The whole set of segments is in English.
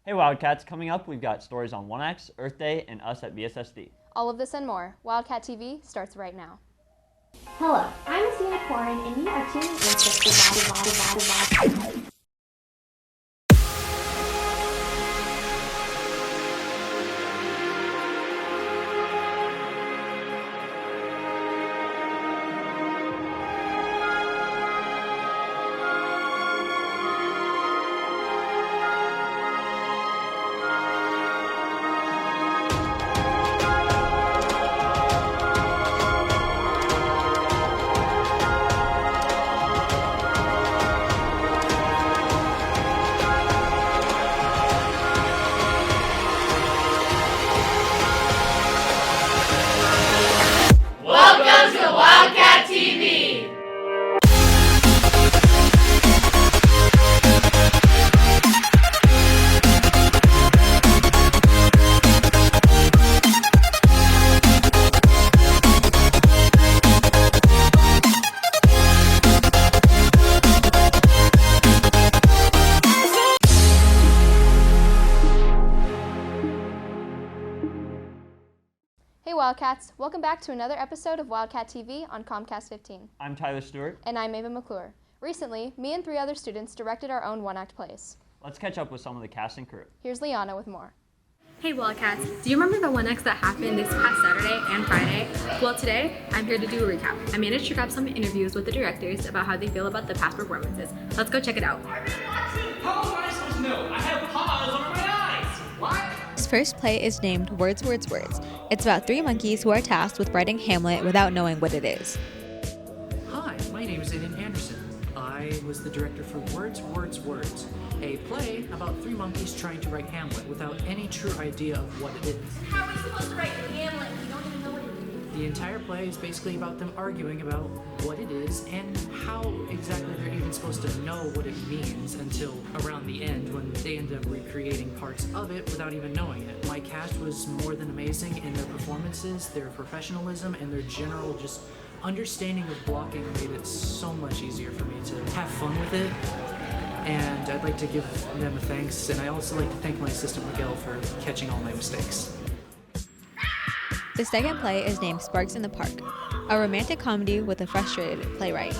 Hey Wildcats, coming up we've got stories on OneAct, Earth Day, and Us at BSSD. All of this and more. Wildcat TV starts right now. Hello, I'm Sina Corin, and you are tuning in to Welcome to Wildcat TV! Hey Wildcats, welcome back to another episode of Wildcat TV on Comcast 15. I'm Tyler Stewart. And I'm Ava McClure. Recently, me and 3 other students directed our own OneAct Place. Let's catch up with some of the cast and crew. Here's Liana with more. Hey Wildcats, do you remember the OneAct that happened this past Saturday and Friday? Well, today I'm here to do a recap. I managed to grab some interviews with the directors about how they feel about the past performances. Let's go check it out. How am I supposed to know? I have paws over my eyes! What? His first play is named Words, Words, Words. It's about 3 monkeys who are tasked with writing Hamlet without knowing what it is. Hi, my name is Aiden Anderson. I was the director for Words, Words, Words, a play about 3 monkeys trying to write Hamlet without any true idea of what it is. How are we supposed to write Hamlet? We don't even know what it is. The entire play is basically about them arguing about what it is and how exactly they're even supposed to know what it means until around the end when they end up recreating parts of it without even knowing it. My cast was more than amazing in their performances, their professionalism, and their general just understanding of blocking made it so much easier for me to have fun with it. And I'd like to give them a thanks, and I also like to thank my assistant Miguel for catching all my mistakes. The second play is named Sparks in the Park, a romantic comedy with a frustrated playwright.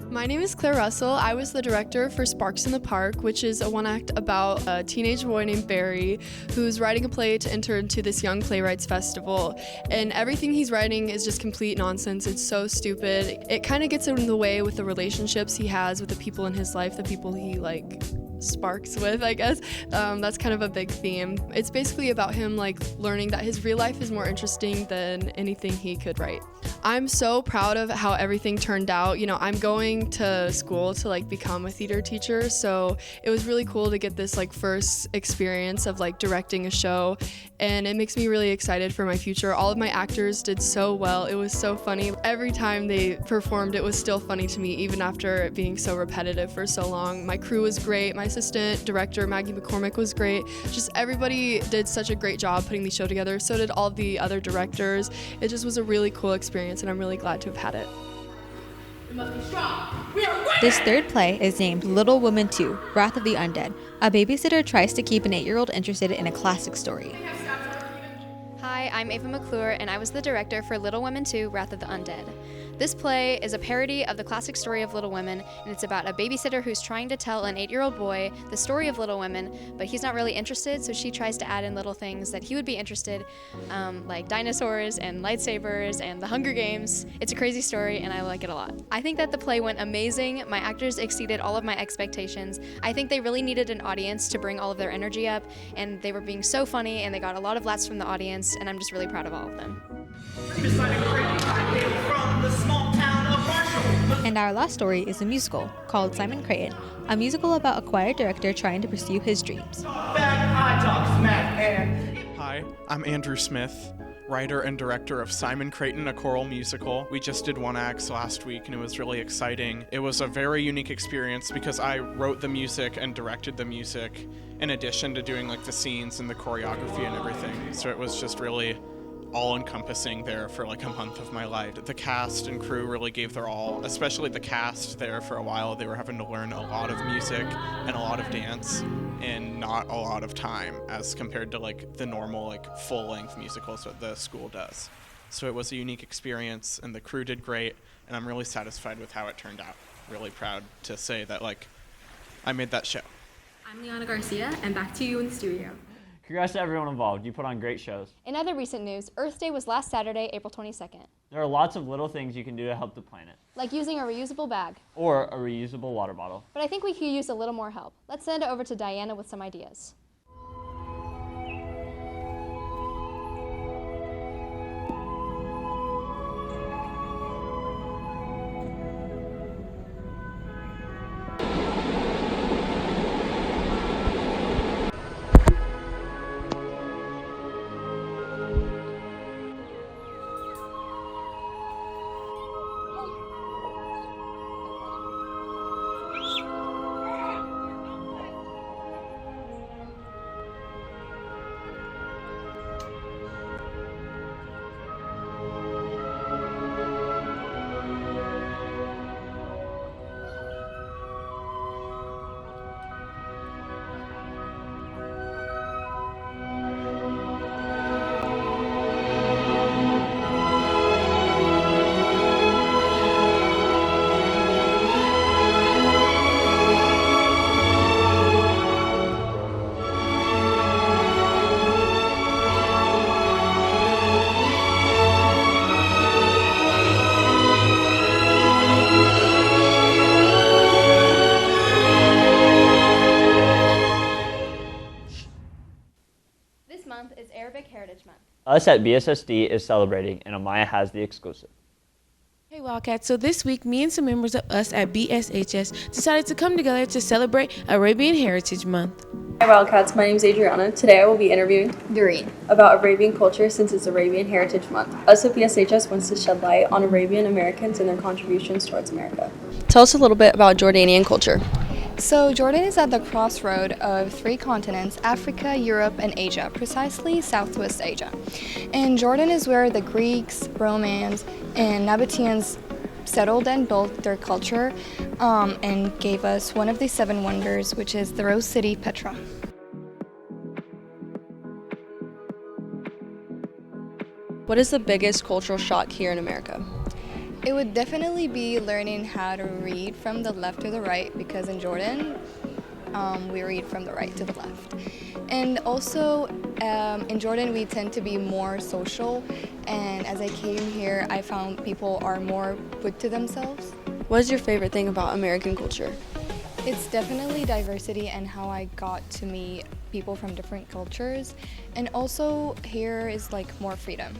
My name is Claire Russell. I was the director for Sparks in the Park, which is a one-act about a teenage boy named Barry who's writing a play to enter into this Young Playwrights Festival. And everything he's writing is just complete nonsense. It's so stupid. It kind of gets in the way with the relationships he has with the people in his life, the people he sparks with, I guess. That's kind of a big theme. It's basically about him learning that his real life is more interesting than anything he could write. I'm so proud of how everything turned out. You know, I'm going to school to become a theater teacher, so it was really cool to get this first experience of directing a show, and it makes me really excited for my future. All of my actors did so well. It was so funny. Every time they performed, it was still funny to me, even after it being so repetitive for so long. My crew was great. My assistant director, Maggie McCormick, was great. Just everybody did such a great job putting the show together. So did all the other directors. It just was a really cool experience, and I'm really glad to have had it. This third play is named Little Women 2, Wrath of the Undead. A babysitter tries to keep an 8-year-old interested in a classic story. Hi, I'm Ava McClure, and I was the director for Little Women 2, Wrath of the Undead. This play is a parody of the classic story of Little Women, and it's about a babysitter who's trying to tell an 8-year-old boy the story of Little Women, but he's not really interested, so she tries to add in little things that he would be interested, like dinosaurs and lightsabers and the Hunger Games. It's a crazy story, and I like it a lot. I think that the play went amazing. My actors exceeded all of my expectations. I think they really needed an audience to bring all of their energy up, and they were being so funny, and they got a lot of laughs from the audience, and I'm just really proud of all of them. And our last story is a musical called Simon Creighton, a musical about a choir director trying to pursue his dreams. Hi, I'm Andrew Smith, writer and director of Simon Creighton, a choral musical. We just did OneAct last week and it was really exciting. It was a very unique experience because I wrote the music and directed the music in addition to doing the scenes and the choreography and everything. So it was just really all-encompassing there for a month of my life. The cast and crew really gave their all, especially the cast there for a while. They were having to learn a lot of music and a lot of dance. in not a lot of time as compared to like the normal like full-length musicals that the school does. So it was a unique experience, and the crew did great, and I'm really satisfied with how it turned out. Really proud to say that like I made that show. I'm Liana Garcia, and back to you in the studio. Congrats to everyone involved. You put on great shows. In other recent news, Earth Day was last Saturday, April 22nd. There are lots of little things you can do to help the planet. Like using a reusable bag. Or a reusable water bottle. But I think we could use a little more help. Let's send it over to Diana with some ideas. Is Arabic Heritage Month. Us at BSSD is celebrating, and Amaya has the exclusive. Hey Wildcat, so this week me and some members of Us at BSHS decided to come together to celebrate Arabian Heritage Month. Hi Wildcats, my name is Adriana. Today I will be interviewing Doreen about Arabian culture since it's Arabian Heritage Month. Us at BSHS wants to shed light on Arabian Americans and their contributions towards America. Tell us a little bit about Jordanian culture. So Jordan is at the crossroad of 3 continents, Africa, Europe, and Asia, precisely Southwest Asia. And Jordan is where the Greeks, Romans, and Nabateans settled and built their culture and gave us one of the 7 wonders, which is the Rose City, Petra. What is the biggest cultural shock here in America? It would definitely be learning how to read from the left to the right, because in Jordan, we read from the right to the left. And also, in Jordan, we tend to be more social, and as I came here, I found people are more put to themselves. What is your favorite thing about American culture? It's definitely diversity and how I got to meet people from different cultures, and also here is like more freedom.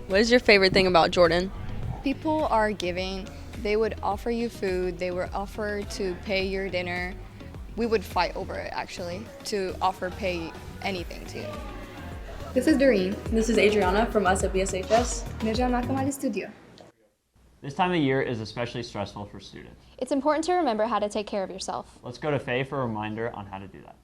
What is your favorite thing about Jordan? People are giving. They would offer you food, they were offered to pay your dinner. We would fight over it actually, to pay anything to you. This is Doreen. This is Adriana from Us at BSHS. نرجع معكم على الاستوديو. This time of year is especially stressful for students. It's important to remember how to take care of yourself. Let's go to Faye for a reminder on how to do that.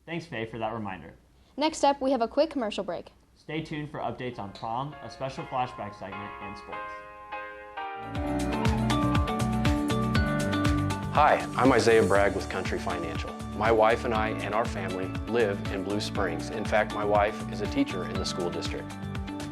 Thanks, Faye, for that reminder. Next up, we have a quick commercial break. Stay tuned for updates on Prom, a special flashback segment, and sports. Hi, I'm Isaiah Bragg with Country Financial. My wife and I and our family live in Blue Springs. In fact, my wife is a teacher in the school district.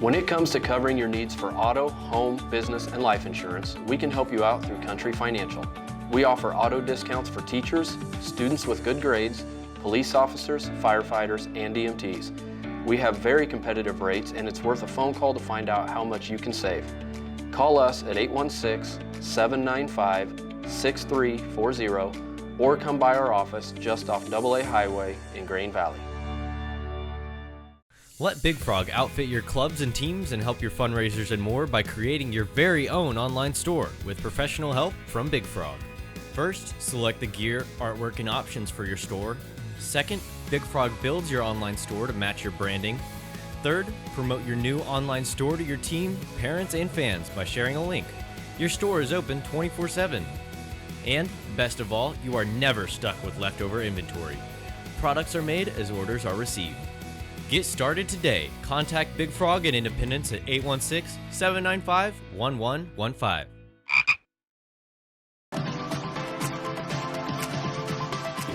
When it comes to covering your needs for auto, home, business, and life insurance, we can help you out through Country Financial. We offer auto discounts for teachers, students with good grades, police officers, firefighters, and EMTs. We have very competitive rates, and it's worth a phone call to find out how much you can save. Call us at 816-795-6340 or come by our office just off AA Highway in Grain Valley. Let Big Frog outfit your clubs and teams and help your fundraisers and more by creating your very own online store with professional help from Big Frog. First, select the gear, artwork, and options for your store. Second, Big Frog builds your online store to match your branding. Third, promote your new online store to your team, parents, and fans by sharing a link. Your store is open 24/7. And, best of all, you are never stuck with leftover inventory. Products are made as orders are received. Get started today. Contact Big Frog at Independence at 816-795-1115.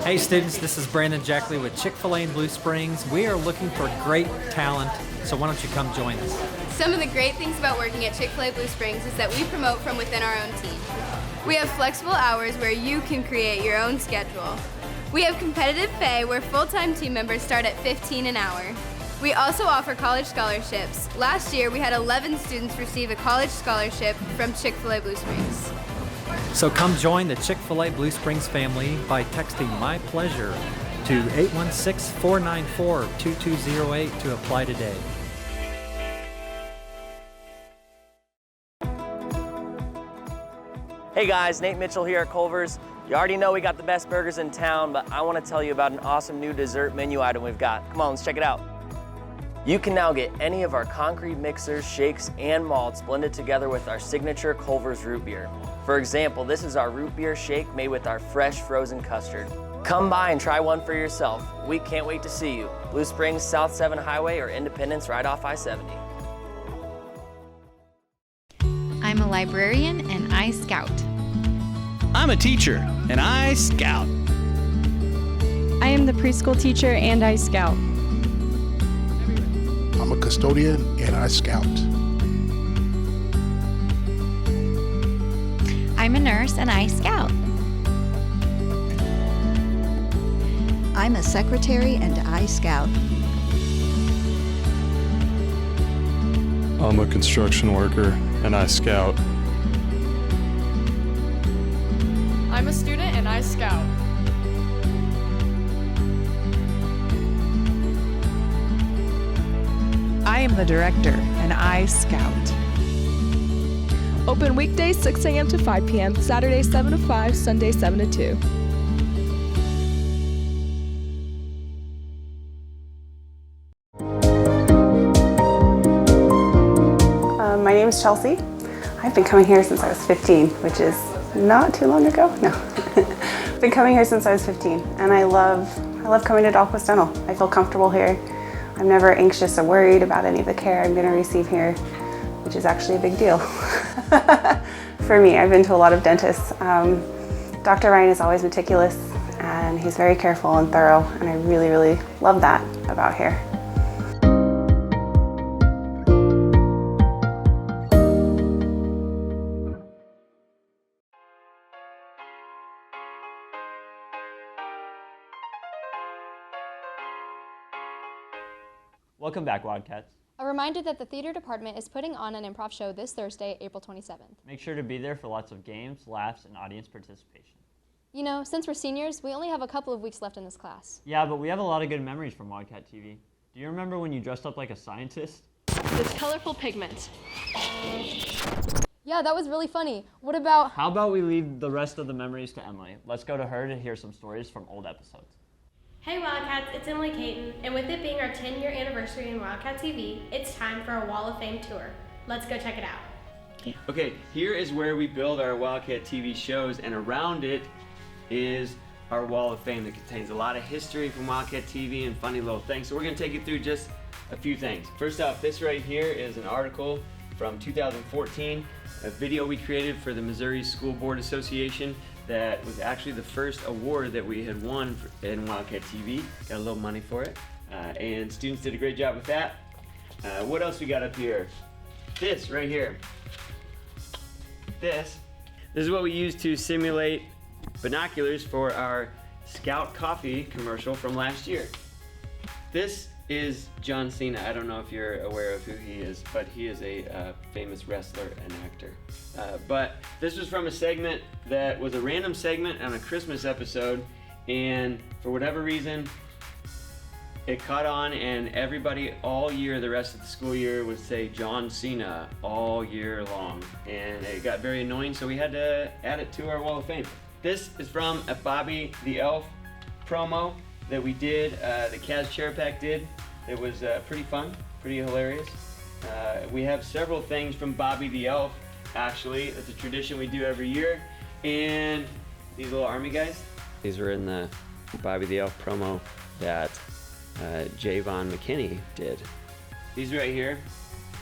Hey students, this is Brandon Jackley with Chick-fil-A in Blue Springs. We are looking for great talent, so why don't you come join us? Some of the great things about working at Chick-fil-A Blue Springs is that we promote from within our own team. We have flexible hours where you can create your own schedule. We have competitive pay where full-time team members start at $15 an hour. We also offer college scholarships. Last year, we had 11 students receive a college scholarship from Chick-fil-A Blue Springs. So come join the Chick-fil-A Blue Springs family by texting My Pleasure to 816-494-2208 to apply today. Hey guys, Nate Mitchell here at Culver's. You already know we got the best burgers in town, but I want to tell you about an awesome new dessert menu item we've got. Come on, let's check it out. You can now get any of our concrete mixers, shakes, and malts blended together with our signature Culver's root beer. For example, this is our root beer shake made with our fresh frozen custard. Come by and try one for yourself. We can't wait to see you. Blue Springs, South 7 Highway, or Independence right off I-70. I'm a librarian and I scout. I'm a teacher and I scout. I am the preschool teacher and I scout. I'm a custodian and I scout. I'm a nurse and I scout. I'm a secretary and I scout. I'm a construction worker and I scout. I'm a student and I scout. I am the director and I scout. Open weekdays 6 a.m. to 5 p.m., Saturday 7 to 5, Sunday 7 to 2. My name is Chelsea. I've been coming here since I was 15, which is not too long ago. No. I've been coming here since I was 15, and I love coming to Dahlquist Dental. I feel comfortable here. I'm never anxious or worried about any of the care I'm going to receive here, which is actually a big deal. For me, I've been to a lot of dentists. Dr. Ryan is always meticulous, and he's very careful and thorough, and I really, really love that about here. Welcome back, Wildcats. A reminder that the theater department is putting on an improv show this Thursday, April 27th. Make sure to be there for lots of games, laughs, and audience participation. You know, since we're seniors, we only have a couple of weeks left in this class. Yeah, but we have a lot of good memories from Wildcat TV. Do you remember when you dressed up like a scientist? With colorful pigment. Yeah, that was really funny. What about... How about we leave the rest of the memories to Emily? Let's go to her to hear some stories from old episodes. Hey Wildcats, it's Emily Caton, and with it being our 10-year anniversary in Wildcat TV, it's time for a Wall of Fame tour. Let's go check it out. Yeah. Okay, here is where we build our Wildcat TV shows, and around it is our Wall of Fame that contains a lot of history from Wildcat TV and funny little things. So we're going to take you through just a few things. First off, this right here is an article from 2014, a video we created for the Missouri School Board Association that was actually the first award that we had won in Wildcat TV. Got a little money for it, and students did a great job with that. What else we got up here? This right here. This is what we use to simulate binoculars for our Scout Coffee commercial from last year. This is John Cena. I don't know if you're aware of who he is, but he is a famous wrestler and actor. But this was from a segment that was a random segment on a Christmas episode, and for whatever reason, it caught on, and everybody all year, the rest of the school year, would say John Cena all year long. And it got very annoying, so we had to add it to our Wall of Fame. This is from a Bobby the Elf promo that we did, that Kaz Cherepak did. It was pretty fun, pretty hilarious. We have several things from Bobby the Elf, actually. It's a tradition we do every year. And these little army guys, these were in the Bobby the Elf promo that Javon McKinney did. These right here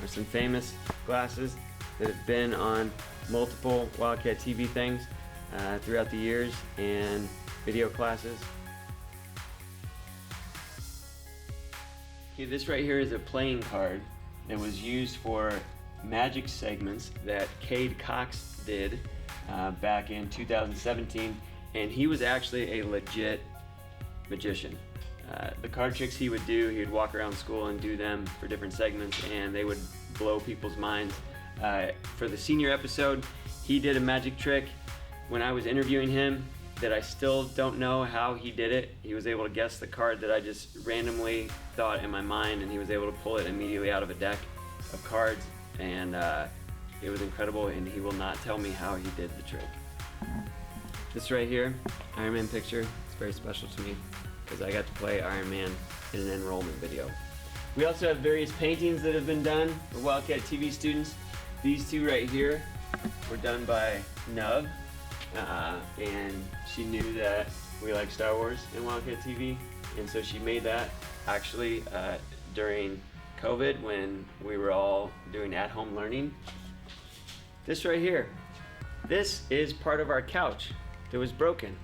are some famous glasses that have been on multiple Wildcat TV things throughout the years and video classes. Okay, this right here is a playing card that was used for magic segments that Cade Cox did back in 2017, and he was actually a legit magician. The card tricks he would do, he would walk around school and do them for different segments, and they would blow people's minds. For the senior episode, he did a magic trick when I was interviewing him that I still don't know how he did it. He was able to guess the card that I just randomly thought in my mind, and he was able to pull it immediately out of a deck of cards, and it was incredible, and he will not tell me how he did the trick. This right here, Iron Man picture, it's very special to me because I got to play Iron Man in an enrollment video. We also have various paintings that have been done for Wildcat TV students. These two right here were done by Nub, and she knew that we like Star Wars in Wildcat TV, and so she made that actually during COVID when we were all doing at-home learning. This right here, this is part of our couch that was broken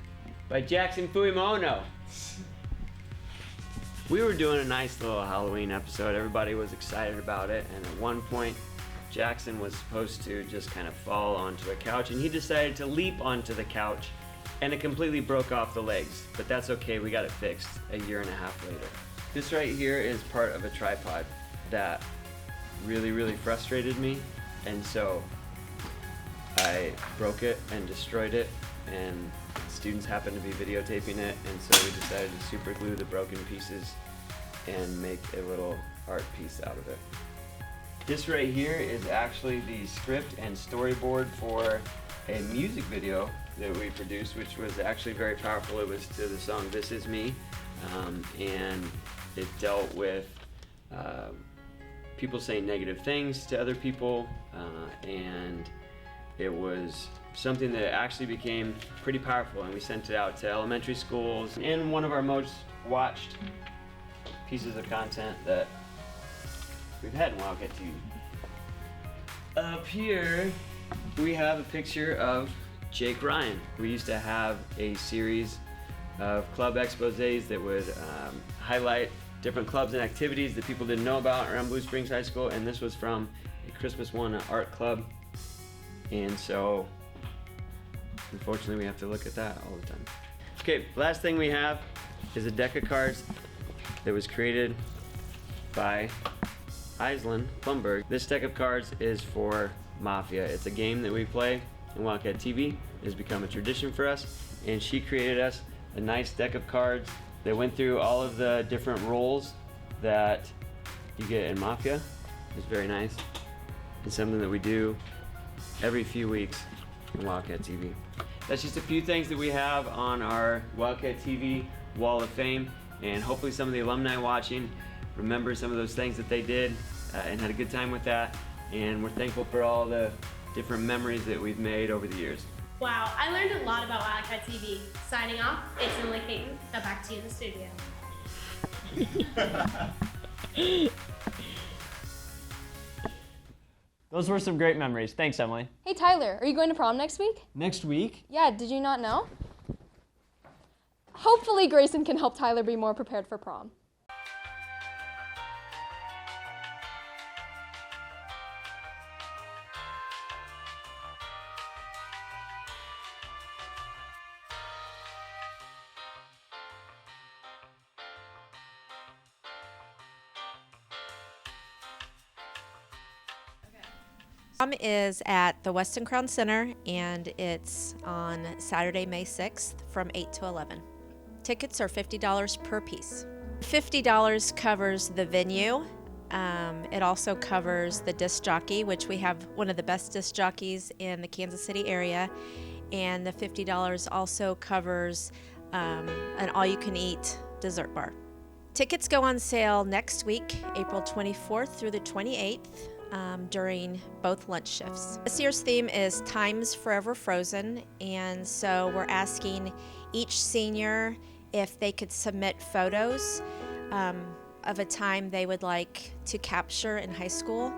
by Jackson Fuimono. We were doing a nice little Halloween episode. Everybody was excited about it, and at one point Jackson was supposed to just kind of fall onto a couch, and he decided to leap onto the couch, and it completely broke off the legs. But that's okay, we got it fixed a year and a half later. This right here is part of a tripod that really frustrated me, and so I broke it and destroyed it, and students happened to be videotaping it, and so we decided to super glue the broken pieces and make a little art piece out of it. This right here is actually the script and storyboard for a music video that we produced, which was actually very powerful. It was to the song This Is Me, and it dealt with people saying negative things to other people, and it was something that actually became pretty powerful, and we sent it out to elementary schools. And one of our most watched pieces of content that we've had in Wildcat TV. Up here, we have a picture of Jake Ryan. We used to have a series of club exposés that would highlight different clubs and activities that people didn't know about around Blue Springs High School, and this was from a Christmas One art club. And so, unfortunately, we have to look at that all the time. Okay, last thing we have is a deck of cards that was created by Aislinn Plumberg. This deck of cards is for Mafia. It's a game that we play in Wildcat TV. It has become a tradition for us, and she created us a nice deck of cards that went through all of the different roles that you get in Mafia. It's very nice. It's something that we do every few weeks in Wildcat TV. That's just a few things that we have on our Wildcat TV Wall of Fame, and hopefully some of the alumni watching remember some of those things that they did and had a good time with that, and we're thankful for all the different memories that we've made over the years. Wow, I learned a lot about Wildcat TV. Signing off, it's Emily Payton. Now back to you in the studio. Those were some great memories. Thanks, Emily. Hey, Tyler, are you going to prom next week? Next week? Yeah, did you not know? Hopefully Grayson can help Tyler be more prepared for prom. Prom is at the Weston Crown Center, and it's on Saturday, May 6th from 8 to 11. Tickets are $50 per piece. $50 covers the venue. It also covers the disc jockey, which we have one of the best disc jockeys in the Kansas City area. And the $50 also covers an all-you-can-eat dessert bar. Tickets go on sale next week, April 24th through the 28th, during both lunch shifts. This year's theme is Times Forever Frozen, and so we're asking each senior if they could submit photos of a time they would like to capture in high school,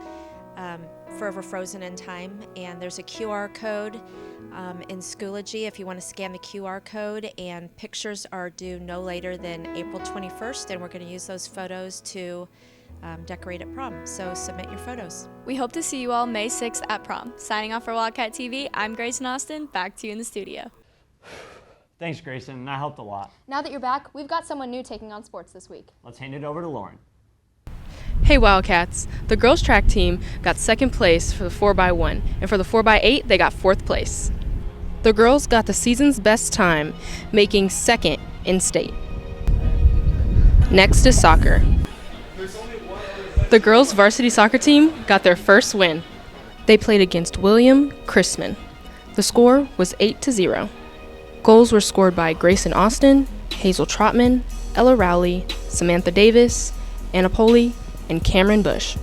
forever frozen in time. And there's a QR code in Schoology if you want to scan the QR code, and pictures are due no later than April 21st, and we're going to use those photos to decorate at prom. So submit your photos. We hope to see you all May 6th at prom. Signing off for Wildcat TV, I'm Grayson Austin. Back to you in the studio. Thanks, Grayson. That helped a lot. Now that you're back, we've got someone new taking on sports this week. Let's hand it over to Lauren. Hey Wildcats, the girls track team got second place for the 4x1, and for the 4x8 they got fourth place. The girls got the season's best time, making second in state. Next is soccer. The girls varsity soccer team got their first win. They played against William Chrisman. The score was 8-0. Goals were scored by Grayson Austin, Hazel Trotman, Ella Rowley, Samantha Davis, Anna Poli, and Cameron Bush.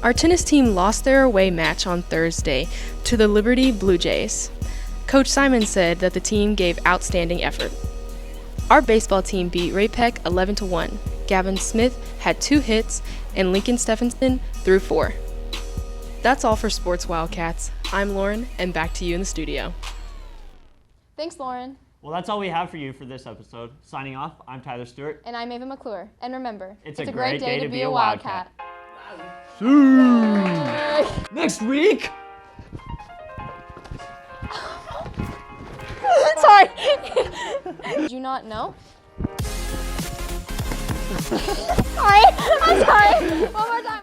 Our tennis team lost their away match on Thursday to the Liberty Blue Jays. Coach Simon said that the team gave outstanding effort. Our baseball team beat Ray Peck 11-1. Gavin Smith had 2 hits, and Lincoln Stephenson threw 4. That's all for Sports Wildcats. I'm Lauren, and back to you in the studio. Thanks, Lauren. Well, that's all we have for you for this episode. Signing off, I'm Tyler Stewart. And I'm Ava McClure. And remember, it's a great day to be a Wildcat. Next week. Sorry. Did you not know? Sorry. I'm sorry. One more time.